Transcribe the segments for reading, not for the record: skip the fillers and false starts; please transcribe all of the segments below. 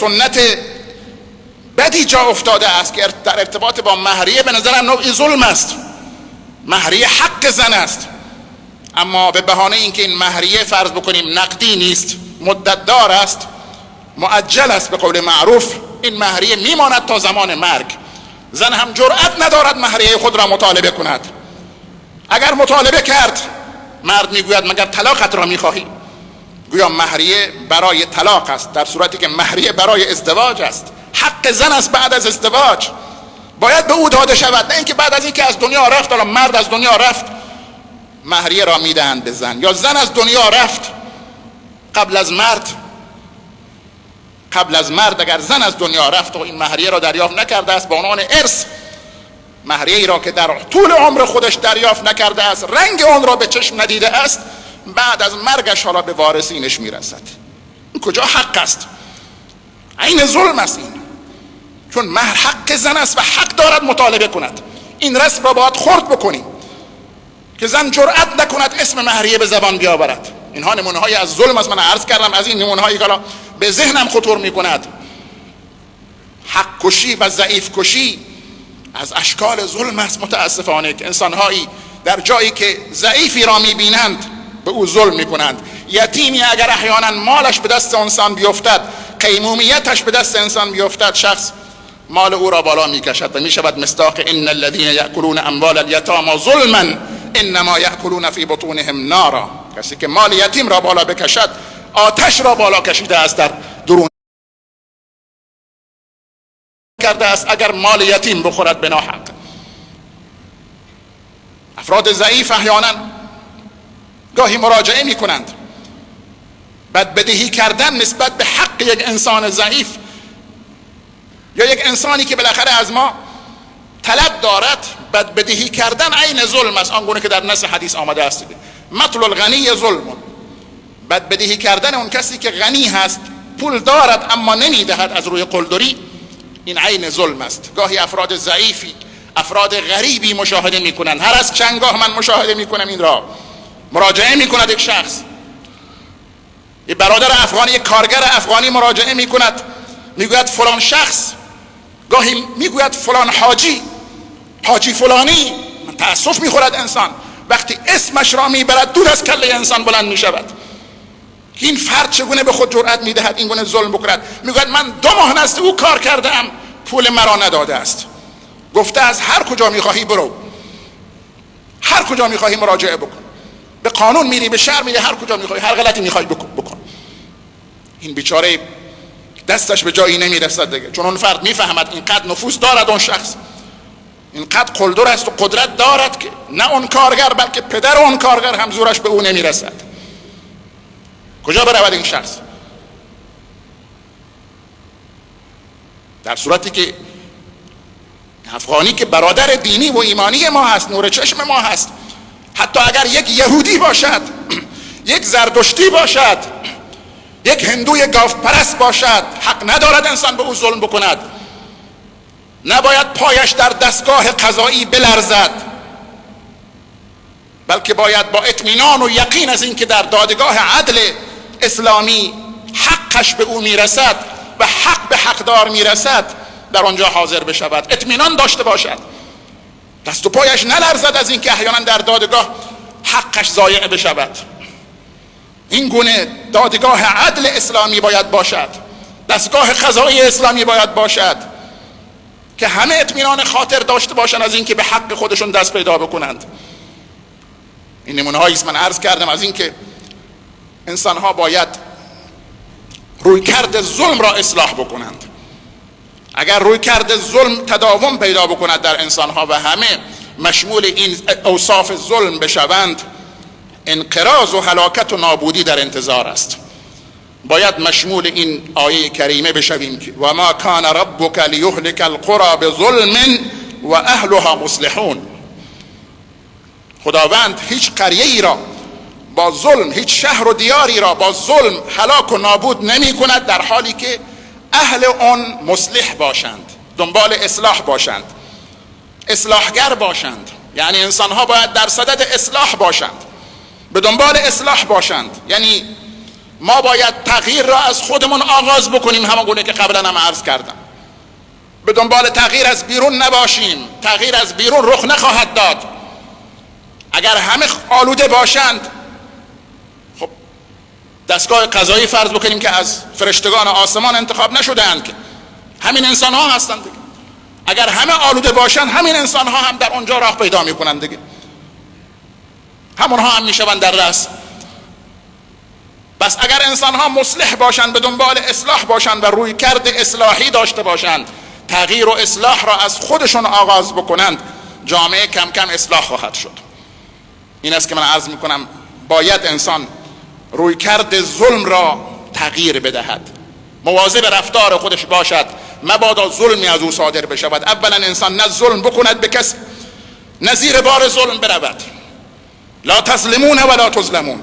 سنت بدی جا افتاده است که در ارتباط با مهریه به نظرم نوعی ظلم است. مهریه حق زن است، اما به بهانه اینکه این مهریه فرض بکنیم نقدی نیست، مدت دار است، مؤجل است به قول معروف، این مهریه میماند تا زمان مرگ. زن هم جرأت ندارد مهریه خود را مطالبه کند. اگر مطالبه کرد، مرد میگوید مگر طلاقت را میخواهی؟ گویا مهریه برای طلاق است، در صورتی که مهریه برای ازدواج است. حق زن است بعد از ازدواج، باید به او داده شود، نه اینکه بعد از اینکه از دنیا رفت، حالا مرد از دنیا رفت، مهریه را میدهند به زن، یا زن از دنیا رفت قبل از مرد اگر زن از دنیا رفت و این مهریه را دریافت نکرده است، به عنوان ارث مهریه ای را که در طول عمر خودش دریافت نکرده است، رنگ آن را به چشم ندیده است، بعد از مرگش حالا به وارثینش میرسد. این کجا حق است؟ عین ظلم است این، چون مهر حق زن است و حق دارد مطالبه کند. این رسم را باید خرد بکنیم که زن جرأت نکند اسم مهریه به زبان بیاورد. اینها نمونه های از ظلم است. من عرض کردم از این نمونه هایی که به ذهنم خطور میکند. حق کشی و ضعیف کشی از اشکال ظلم است. متاسفانه که انسان هایی در جایی که ضعیفی را میبینند به او ظلم میکنند. یتیمی اگر احیانا مالش به دست انسان بیفتد، قیمومیتش به دست انسان بیفتد، شخص مال او را بالا میکشد و میشود مصداق ان الذين یاکلون اموال الیتامی ظلما انما یاکلون فی بطونهم نارا. کسی که مال یتیم را بالا بکشد، آتش را بالا کشیده است، در درون کرده است اگر مال یتیم بخورد به ناحق. افراد ضعیف احیانا گاهی مراجعه می کنند. بدبدهی کردن نسبت به حق یک انسان ضعیف یا یک انسانی که بالاخره از ما طلب دارد، بدبدهی کردن عین ظلم است، آنگونه که در نص حدیث آمده است. مطل الغنی ظلم. بدبدهی کردن اون کسی که غنی هست، پول دارد اما نمیدهد از روی قلدری، این عین ظلم است. گاهی افراد ضعیفی، افراد غریبی مشاهده میکنند. هر از چندگاه من مشاهده میکنم این را. مراجعه میکند یک شخص، یک برادر افغانی، یک کارگر افغانی مراجعه میکند، میگوید فلان شخص، گاهی میگوید فلان حاجی فلانی. من تأسف میخورد انسان وقتی اسمش را میبرد، دور از کله انسان بلند میشود. این فرد چگونه به خود جرأت میدهد این گونه ظلم بکند؟ میگوید من 2 ماه نزد او کار کردم، پول مرا نداده است. گفته از هر کجا میخواهی برو، هر کجا میخواهی مراجعه بکن، به قانون میری، به شرع میری، هر کجا میخوای، هر غلطی میخوای بکن. این بیچاره دستش به جایی نمیرسد دیگه، چون اون فرد میفهمد اینقدر نفوذ دارد اون شخص، اینقدر قلدر است و قدرت دارد که نه اون کارگر بلکه پدر اون کارگر هم زورش به او نمیرسد. کجا برود این شخص؟ در صورتی که افغانی که برادر دینی و ایمانی ما هست، نور چشم ما هست، حتی اگر یک یهودی باشد، یک زردشتی باشد، یک هندوی گاو پرست باشد، حق ندارد انسان به او ظلم بکند. نباید پایش در دستگاه قضایی بلرزد، بلکه باید با اطمینان و یقین از اینکه در دادگاه عدل اسلامی حقش به او میرسد و حق به حقدار میرسد، در آنجا حاضر بشود، اطمینان داشته باشد، دست و پایش نلرزد از اینکه احیانا در دادگاه حقش ضایع بشود. این گونه دادگاه عدل اسلامی باید باشد، دستگاه قضایی اسلامی باید باشد که همه اطمینان خاطر داشته باشند از اینکه به حق خودشون دست پیدا بکنند. این نمونه هایی است من عرض کردم از اینکه انسان ها باید رویکرد ظلم را اصلاح بکنند. اگر رویکرد ظلم تداوم پیدا بکند در انسان ها و همه مشمول این اوصاف ظلم بشوند، انقراض و هلاکت و نابودی در انتظار است. باید مشمول این آیه کریمه بشویم که و ما کان ربک لیهلک القری بظلم و اهلها مصلحون. خداوند هیچ قریه ای را با ظلم، هیچ شهر و دیاری را با ظلم هلاک و نابود نمی کند در حالی که اهل آن مصلح باشند، دنبال اصلاح باشند، اصلاحگر باشند. یعنی انسان ها باید در صدد اصلاح باشند، به دنبال اصلاح باشند. یعنی ما باید تغییر را از خودمون آغاز بکنیم، همونگونه که قبلا هم عرض کردم. به دنبال تغییر از بیرون نباشیم، تغییر از بیرون رخ نخواهد داد. اگر همه آلوده باشند، خب دستگاه قضایی فرض بکنیم که از فرشتگان آسمان انتخاب نشدند، که همین انسان ها هستند دیگه. اگر همه آلوده باشند، همین انسان ها هم در اونجا راه پیدا میکنند دیگه، همونها هم میشوند در رأس. بس اگر انسان ها مصلح باشند، به دنبال اصلاح باشند و روی کرد اصلاحی داشته باشند، تغییر و اصلاح را از خودشون آغاز بکنند، جامعه کم کم اصلاح خواهد شد. این است که من عرض میکنم باید انسان روی کرد ظلم را تغییر بدهد، مواظب رفتار خودش باشد، مبادا ظلمی از او صادر بشود. اولا انسان نه ظلم بکند به کسی، نه زیر بار ظلم برود. لا تظلمون ولا تظلمون،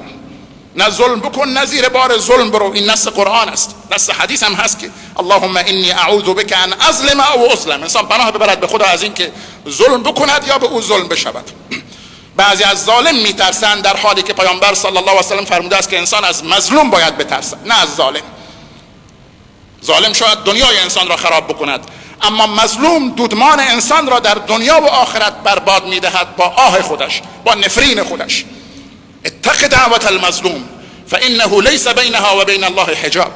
نه ظلم بکن نه زیر بار ظلم برو. این نص قرآن است، نص حدیث هم هست که اللهم انی اعوذ بک ان اظلم او اظلم. انسان پناه ببرد به خدا از این که ظلم بکند یا به او ظلم بشود. بعضی از ظالم میترسند، در حالی که پیامبر صلی الله علیه و سلم فرموده است که انسان از مظلوم باید بترسد، نه از ظالم. ظالم شاید دنیای انسان را خراب بکند، اما مظلوم دودمان انسان را در دنیا و آخرت برباد میدهد با آه خودش، با نفرین خودش. اتق دعوت المظلوم فانه لیس بینها و بین الله حجاب.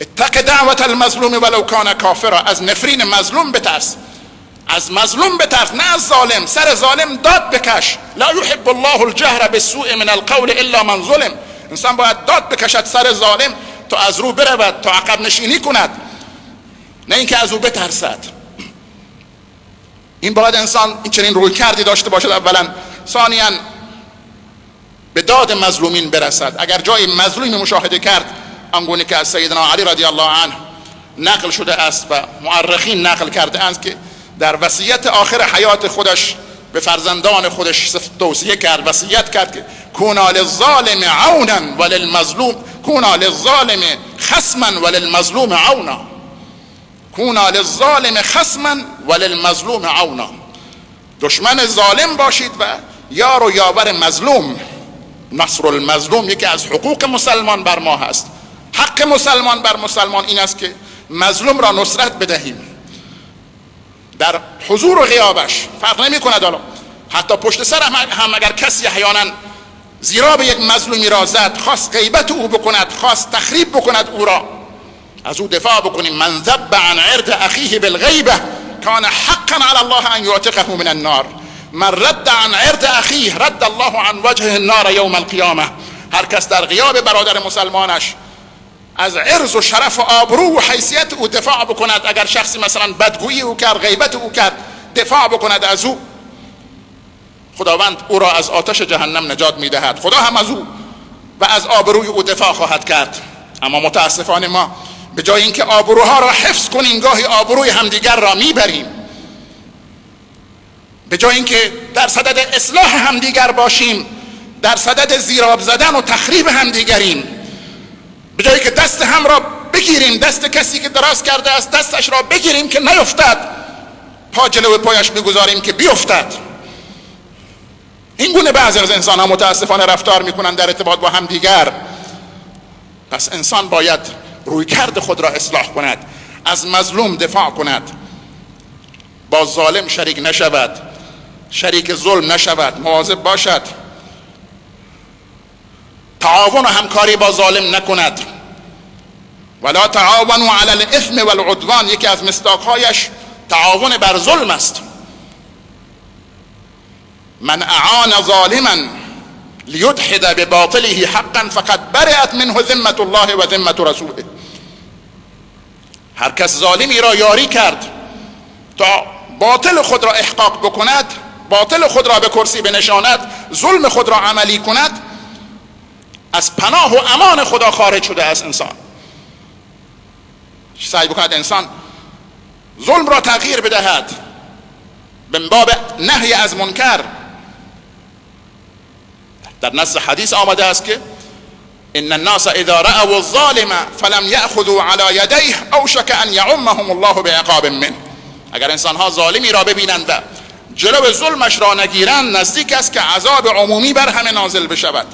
اتق دعوت المظلوم ولو کان کافرا. از نفرین مظلوم بترس، از مظلوم بترس، نه از ظالم. سر ظالم داد بکش. لا يحب الله الجهر بالسوء من القول الا من ظلم. انسان باید داد بکشد سر ظالم تا از رو برود، تا عقب نشینی کند، نه اینکه از او بترسد. این باید انسان این چنین روی کردی داشته باشد اولا. ثانیاً به داد مظلومین برسد. اگر جای مظلومی مشاهده کرد، آنگونه که از سیدنا علی رضی الله عنه نقل شده است و مورخین نقل کرده اند که در وصیت آخر حیات خودش به فرزندان خودش توصیه کرد، وصیت کرد که کونا للظالم عونا وللمظلوم، کونا للظالم خصما وللمظلوم عونا، کونا للظالم خصما وللمظلوم عونا. دشمن ظالم باشید و یار و یاور مظلوم. نصر المظلوم یکی از حقوق مسلمان بر ما هست. حق مسلمان بر مسلمان این است که مظلوم را نصرت بدهیم در حضور و غیابش، فرق نمی کند. حتی پشت سر هم اگر کسی احیانا زیرا به یک مظلومی را زد، خواست غیبت او بکند، خواست تخریب بکند او را، از او دفاع بکنیم. من ذب عن عرض اخیه بالغیبه کان حقا علی الله ان یعتقه من النار. من رد عن عرض اخیه رد الله عن وجهه النار یوم القیامه. هر کس در غیاب برادر مسلمانش از عرض و شرف و آبرو و حیثیت او دفاع بکند، اگر شخصی مثلا بدگویی او کرد، غیبت او کرد، دفاع بکند از او، خداوند او را از آتش جهنم نجات میدهد. خدا هم از او و از آبروی او دفاع خواهد کرد. اما متاسفانه ما به جای اینکه آبروها را حفظ کنیم، گاهی آبروی همدیگر را میبریم. به جای اینکه در صدد اصلاح همدیگر باشیم، در صدد زیراب زدن و تخریب همدیگریم. به جایی که دست هم را بگیریم، دست کسی که دراز کرده است دستش را بگیریم که نیفتد، پا جلو پایش میگذاریم که بیفتد. این گونه بعضی از انسان ها متاسفانه رفتار میکنند در ارتباط با هم دیگر. پس انسان باید روی کرد خود را اصلاح کند، از مظلوم دفاع کند، با ظالم شریک نشود، شریک ظلم نشود، مواظب باشد، تعاون و همکاری با ظالم نکند. ولا تعاونوا علی الاثم والعدوان، یکی از مصداقهایش تعاون بر ظلم است. من اعان ظالما لیدحض بباطله حقا فقد برئت منه ذمة الله و ذمة رسوله. هر کس ظالمی را یاری کرد تا باطل خود را احقاق بکند، باطل خود را به کرسی بنشاند، ظلم خود را عملی کند، از پناه و امان خدا خارج شده است. انسان سعی بکند انسان ظلم را تغییر بدهد من باب نهی از منکر. در نص حدیث آمده است که ان الناس اذا رأوا الظالم فلم يأخذوا على يديه اوشك ان يعمهم الله بعقاب منه. اگر انسان ها ظالمی را ببینند و جلو ظلمش را نگیرند، نزدیک است که عذاب عمومی بر همه نازل بشود.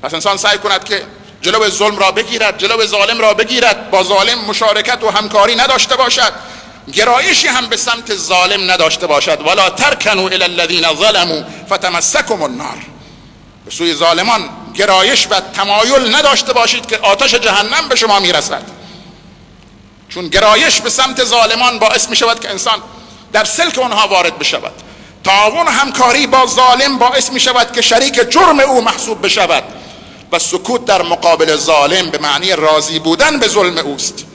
پس انسان سعی کند که جلو ظلم را بگیرد، جلو ظالم را بگیرد، با ظالم مشارکت و همکاری نداشته باشد، گرایشی هم به سمت ظالم نداشته باشد. ولا ترکنوا الی الذین ظلموا فتمسکم النار. به سوی ظالمان گرایش و تمایل نداشته باشید که آتش جهنم به شما میرسد. چون گرایش به سمت ظالمان باعث می شود که انسان در سلک آنها وارد بشود. تعاون و همکاری با ظالم باعث می شود که شریک جرم او محسوب بشود و سکوت در مقابل ظالم به معنی راضی بودن به ظلم اوست.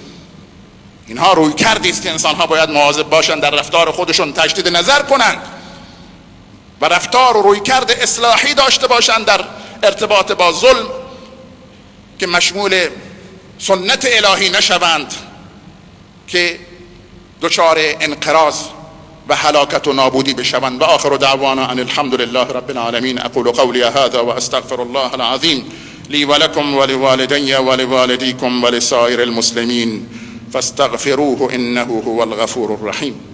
اینها روی کردی است که انسان ها باید مواظب باشند در رفتار خودشون تجدید نظر کنند و رفتار و روی کرد اصلاحی داشته باشند در ارتباط با ظلم که مشمول سنت الهی نشوند که دچار انقراض و هلاکت و نابودی بشوند. و آخر دعوانا ان الحمد لله رب العالمین. اقول قولی هذا و استغفر الله العظیم لی و لکم و لوالدی و لوالدیکم و لسائر المسلمین فاستغفروه انه هو الغفور الرحیم.